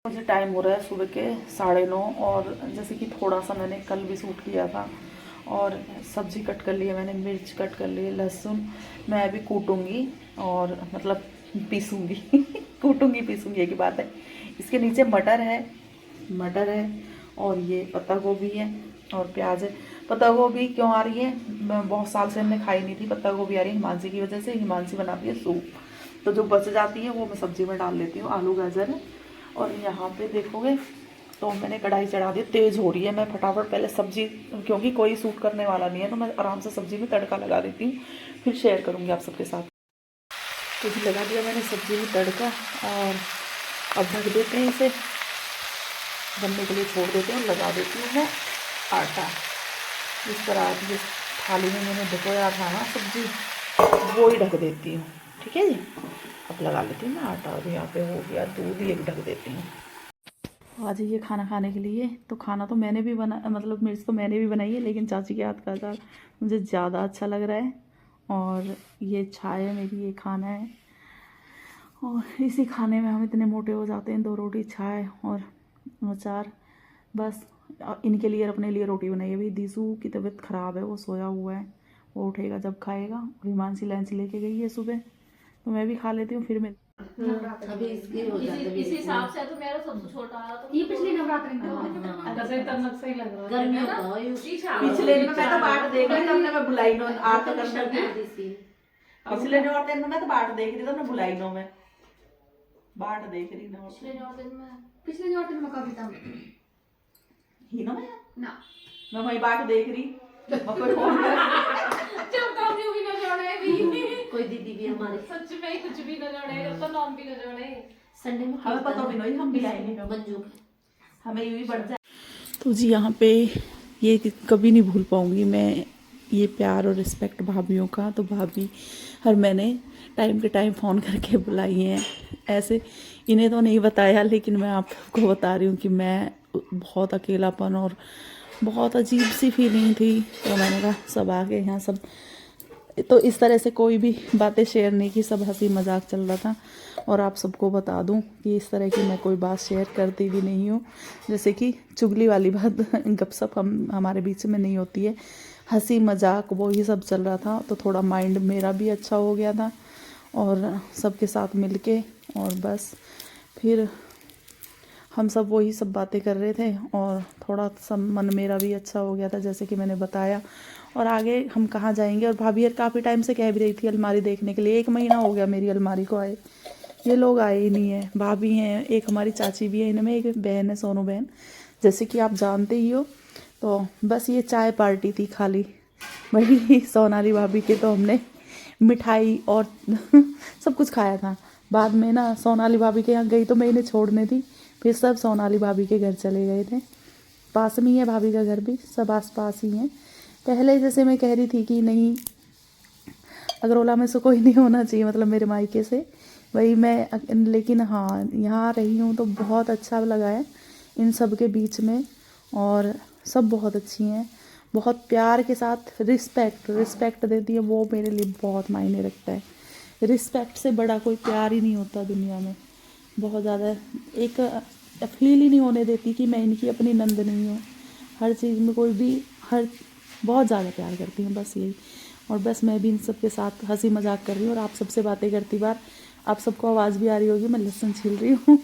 मुझे टाइम हो रहा है सुबह के 9:30 और जैसे कि थोड़ा सा मैंने कल भी शूट किया था और सब्ज़ी कट कर ली है मैंने, मिर्च कट कर ली है, लहसुन मैं अभी कूटूँगी और मतलब पीसूँगी कूटूँगी पीसूँगी एक ही बात है। इसके नीचे मटर है और ये पत्ता गोभी है और प्याज है। पत्ता गोभी क्यों आ रही है, मैं बहुत साल से हमने खाई नहीं थी पत्ता गोभी, आ रही है हिमांशी की वजह से। हिमांशी बनाती है सूप, तो जो बच जाती है वो मैं सब्ज़ी में डाल लेती हूँ, आलू गाजर है। और यहाँ पे देखोगे तो मैंने कढ़ाई चढ़ा दी, तेज़ हो रही है। मैं फटाफट पहले सब्ज़ी, क्योंकि कोई सूट करने वाला नहीं है तो मैं आराम से सब्ज़ी में तड़का लगा देती हूँ, फिर शेयर करूँगी आप सबके साथ। तो जी लगा दिया मैंने सब्ज़ी में तड़का और अब ढक देते हैं इसे, बनने के लिए छोड़ देते हैं और लगा देती हूँ मैं आटा। इस तरह जिस थाली में मैंने भिगोया था ना सब्ज़ी, वो ही ढक देती हूँ। ठीक है जी, अब लगा लेती हूँ मैं आटा। और यहाँ पे हो गया दूध, ये ढक देती हूँ। आ जाइए खाना खाने के लिए। तो खाना तो मैंने भी बना, मतलब मिर्च तो मैंने भी बनाई है, लेकिन चाची के हाथ का अचार मुझे ज़्यादा अच्छा लग रहा है। और ये चाय है मेरी, ये खाना है। और इसी खाने में हम इतने मोटे हो जाते हैं, 2 रोटी चाय और अचार बस। इनके लिए अपने लिए रोटी बनाई है। अभी दीसू की तबीयत ख़राब है, वो सोया हुआ है, वो उठेगा जब खाएगा। और हिमांशी लंच लेके गई है सुबह, तो मैं भी खा लेती हूँ फिर मैं। अभी इसके हो जाते हैं इसी हिसाब से तो मेरा सबसे छोटा वाला तो ये पिछली नवरात्रि में जैसे तनक सही लग रहा है गर्मियों का पिछले में मैं तो बाट देख रही तब मैं बुलाई नो आ तो कर सकती। दी पिछले नौरते में मैं तो बाट देख रही, तो मैं बुलाई नो मैं बाट देख रही ना। पिछले नवरात्रि में कभी था ही ना ना, मैं वही बाट देख रही। मैं कोई फोन कर जब काम भी न जोड़े भी कोई दीदी भी हमारी सच में कुछ भी न जोड़े, तो नाम भी न जोड़े। संडे में हमें पता भी नहीं, हम भी आए नहीं, मंजू हमें यूँ ही बढ़ जाए। तो जी यहाँ पे ये कभी नहीं भूल पाऊँगी मैं, ये प्यार और रिस्पेक्ट भाभीयों का। तो भाभी हर मैंने टाइम के टाइम फ़ोन करके बुलाई हैं। ऐसे इन्हें तो नहीं बताया, लेकिन मैं आपको बता रही हूँ कि मैं बहुत अकेलापन और बहुत अजीब सी फीलिंग थी। तो मैंने कहा सब आ गए यहाँ सब। तो इस तरह से कोई भी बातें शेयर नहीं की, सब हंसी मजाक चल रहा था। और आप सबको बता दूं कि इस तरह की मैं कोई बात शेयर करती भी नहीं हूँ, जैसे कि चुगली वाली बात गपशप हमारे बीच में नहीं होती है। हंसी मजाक वो ही सब चल रहा था, तो थोड़ा माइंड मेरा भी अच्छा हो गया था और सबके साथ मिलके। और बस फिर हम सब वही सब बातें कर रहे थे और थोड़ा सा मन मेरा भी अच्छा हो गया था, जैसे कि मैंने बताया। और आगे हम कहाँ जाएंगे। और भाभी यार काफ़ी टाइम से कह भी रही थी अलमारी देखने के लिए, 1 महीना हो गया मेरी अलमारी को आए, ये लोग आए ही नहीं है। भाभी हैं, एक हमारी चाची भी है, इनमें एक बहन है सोनू बहन, जैसे कि आप जानते ही हो। तो बस ये चाय पार्टी थी खाली वही सोनाली भाभी के। तो हमने मिठाई और सब कुछ खाया था। बाद में ना सोनाली भाभी के यहाँ गई तो मैं इन्हें छोड़ने थी, फिर सब सोनाली भाभी के घर चले गए थे। पास में ही है भाभी का घर भी, सब आस पास ही हैं। पहले जैसे मैं कह रही थी कि नहीं अगरौला में से कोई नहीं होना चाहिए, मतलब मेरे मायके से वही मैं, लेकिन हाँ यहाँ रही हूँ तो बहुत अच्छा लगा है इन सब के बीच में। और सब बहुत अच्छी हैं, बहुत प्यार के साथ रिस्पेक्ट देती है, वो मेरे लिए बहुत मायने रखता है। रिस्पेक्ट से बड़ा कोई प्यार ही नहीं होता दुनिया में। बहुत ज़्यादा एक फील ही नहीं होने देती कि मैं इनकी अपनी नंद नहीं हूँ। हर चीज़ में कोई भी बहुत ज़्यादा प्यार करती हूँ, बस यही। और बस मैं भी इन सब के साथ हंसी मजाक कर रही हूँ और आप सबसे बातें करती बार आप सबको आवाज़ भी आ रही होगी, मैं लहसुन छील रही हूँ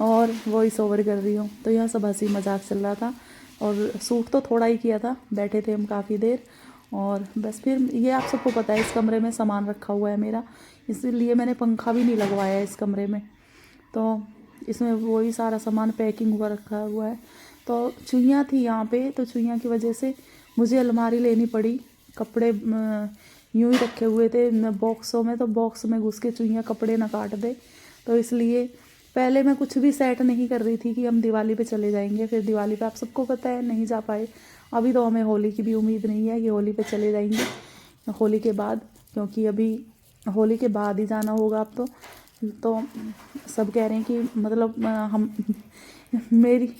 और वॉइस ओवर कर रही हूँ। तो यह सब हंसी मजाक चल रहा था। और सूट तो थोड़ा ही किया था, बैठे थे हम काफ़ी देर। और बस फिर ये आप सबको पता है इस कमरे में सामान रखा हुआ है मेरा, इसीलिए मैंने पंखा भी नहीं लगवाया इस कमरे में। तो इसमें वही सारा सामान पैकिंग हुआ रखा हुआ है। तो चुइयाँ थी यहाँ पे, तो चुइयाँ की वजह से मुझे अलमारी लेनी पड़ी। कपड़े यूँ ही रखे हुए थे बॉक्सों में, तो बॉक्स में घुस के चुइयाँ कपड़े ना काट दे, तो इसलिए पहले मैं कुछ भी सेट नहीं कर रही थी कि हम दिवाली पे चले जाएंगे। फिर दिवाली पे आप सबको पता है नहीं जा पाए। अभी तो हमें होली की भी उम्मीद नहीं है कि होली पे चले जाएंगे, होली के बाद, क्योंकि अभी होली के बाद ही जाना होगा अब तो सब कह रहे हैं कि मतलब हम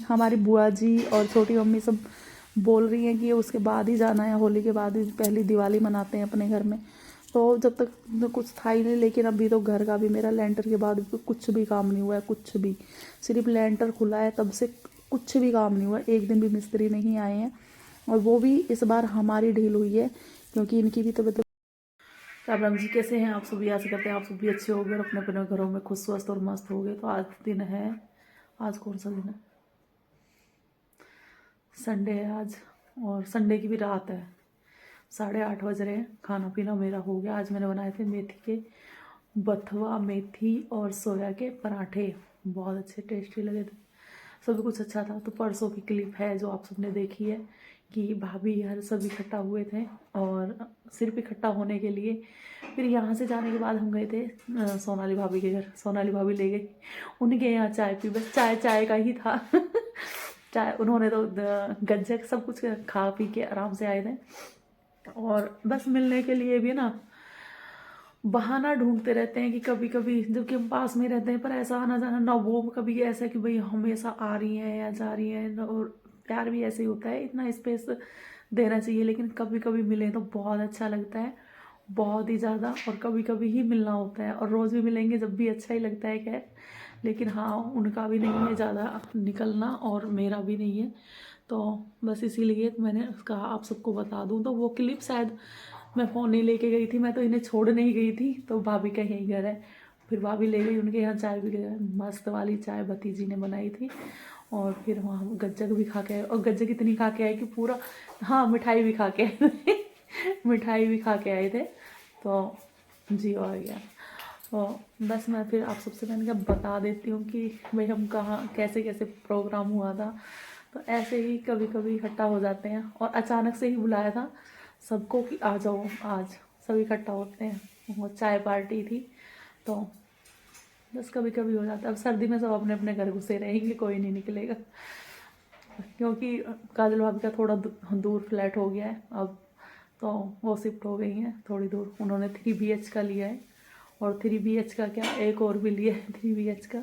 हमारी बुआ जी और छोटी मम्मी सब बोल रही हैं कि उसके बाद ही जाना है, होली के बाद ही पहली दिवाली मनाते हैं अपने घर में। तो जब तक कुछ था ही नहीं, लेकिन अभी तो घर का भी मेरा लेंटर के बाद भी कुछ भी काम नहीं हुआ है, कुछ भी। सिर्फ लेंटर खुला है तब से कुछ भी काम नहीं हुआ, एक दिन भी मिस्त्री नहीं आए हैं। और वो भी इस बार हमारी ढील हुई है क्योंकि इनकी भी तबीयत। राम राम जी, कैसे हैं आप सभी? आशा करते हैं आप सब भी अच्छे हो गए और अपने अपने घरों में खुश स्वस्थ और मस्त हो गए। तो आज दिन है, आज कौन सा दिन है? संडे है आज, और संडे की भी रात है, 8:30 बज रहे हैं। खाना पीना मेरा हो गया। आज मैंने बनाए थे मेथी के बथुआ, मेथी और सोया के पराठे, बहुत अच्छे टेस्टी लगे थे, सभी कुछ अच्छा था। तो परसों की क्लिप है जो आप सबने देखी है कि भाभी हर सब इकट्ठा हुए थे, और सिर्फ इकट्ठा होने के लिए फिर यहाँ से जाने के बाद हम गए थे सोनाली भाभी के घर। सोनाली भाभी ले गई उनके यहाँ चाय पी, बस चाय का ही था चाय उन्होंने तो गज्जक सब कुछ खा पी के आराम से आए थे। और बस मिलने के लिए भी ना बहाना ढूंढते रहते हैं कि कभी कभी, जबकि हम पास में रहते हैं, पर ऐसा आना जाना ना, वो कभी ऐसा कि भाई हमेशा आ रही हैं या जा रही हैं। और प्यार भी ऐसे ही होता है, इतना स्पेस देना चाहिए, लेकिन कभी कभी मिलें तो बहुत अच्छा लगता है, बहुत ही ज़्यादा। और कभी कभी ही मिलना होता है, और रोज़ भी मिलेंगे जब भी अच्छा ही लगता है। खैर, लेकिन हाँ, उनका भी नहीं है ज़्यादा निकलना और मेरा भी नहीं है, तो बस इसीलिए मैंने कहा आप सबको बता दूँ। तो वो क्लिप शायद मैं फ़ोन नहीं लेके गई थी, मैं तो इन्हें छोड़ने ही गई थी। तो भाभी का यही घर है, फिर भाभी ले गई उनके यहाँ चाय भी गई, मस्त वाली चाय भतीजी ने बनाई थी। और फिर वहाँ गज्जक भी खा के आए, और गज्जक इतनी खा के आए कि पूरा, हाँ, मिठाई भी खा के आए थे मिठाई भी खा के आए थे, तो जी आ गया। तो बस मैं फिर आप सबसे मैंने कहा बता देती हूँ कि भाई हम कहाँ कैसे कैसे प्रोग्राम हुआ था। तो ऐसे ही कभी कभी इकट्ठा हो जाते हैं, और अचानक से ही बुलाया था सबको कि आ जाओ, आज सब इकट्ठा होते हैं। वो चाय पार्टी थी, तो बस कभी कभी हो जाता है। अब सर्दी में सब अपने अपने घर घुसे रहेंगे, कोई नहीं निकलेगा, क्योंकि काजल भाभी का थोड़ा दूर फ्लैट हो गया है अब, तो वो शिफ्ट हो गई हैं थोड़ी दूर। उन्होंने 3 BH का लिया है, और 3 BH का क्या, एक और भी लिया है 3 BH का,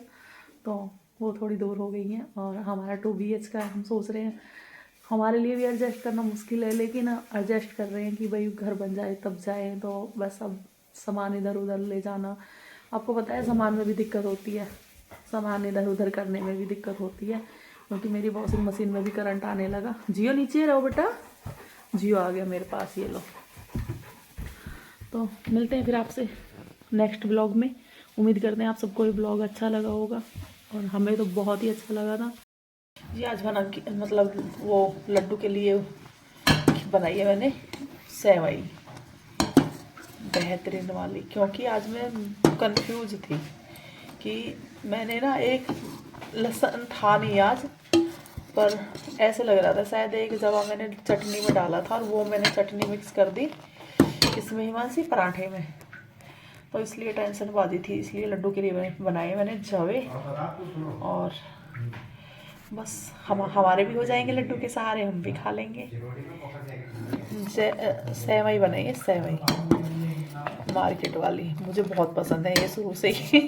तो वो थोड़ी दूर हो गई हैं। और हमारा 2 BH का हम सोच रहे हैं, हमारे लिए भी एडजस्ट करना मुश्किल है, लेकिन एडजस्ट कर रहे हैं कि भाई घर बन जाए तब जाए। तो बस अब सामान इधर उधर ले जाना, आपको पता है सामान में भी दिक्कत होती है, सामान इधर उधर करने में भी दिक्कत होती है, क्योंकि मेरी वॉशिंग मशीन में भी करंट आने लगा। जियो नीचे रहो बेटा, जियो आ गया मेरे पास, ये लो। तो मिलते हैं फिर आपसे नेक्स्ट ब्लॉग में। उम्मीद करते हैं आप सबको ये ब्लॉग अच्छा लगा होगा, और हमें तो बहुत ही अच्छा लगा था जी। आज बना मतलब वो लड्डू के लिए बनाई है मैंने सेवई बेहतरीन वाली, क्योंकि आज मैं कंफ्यूज थी कि मैंने ना, एक लहसुन था नहीं आज, पर ऐसे लग रहा था शायद एक जगह मैंने चटनी में डाला था, और वो मैंने चटनी मिक्स कर दी इसमें हिमांशी पराठे में, तो इसलिए टेंशन बाजी थी। इसलिए लड्डू के लिए बनाए मैंने जवे, और बस हमारे भी हो जाएंगे लड्डू के सहारे, हम भी खा लेंगे। सेवई बनाई है, सेवई मार्केट वाली, मुझे बहुत पसंद है ये शुरू से ही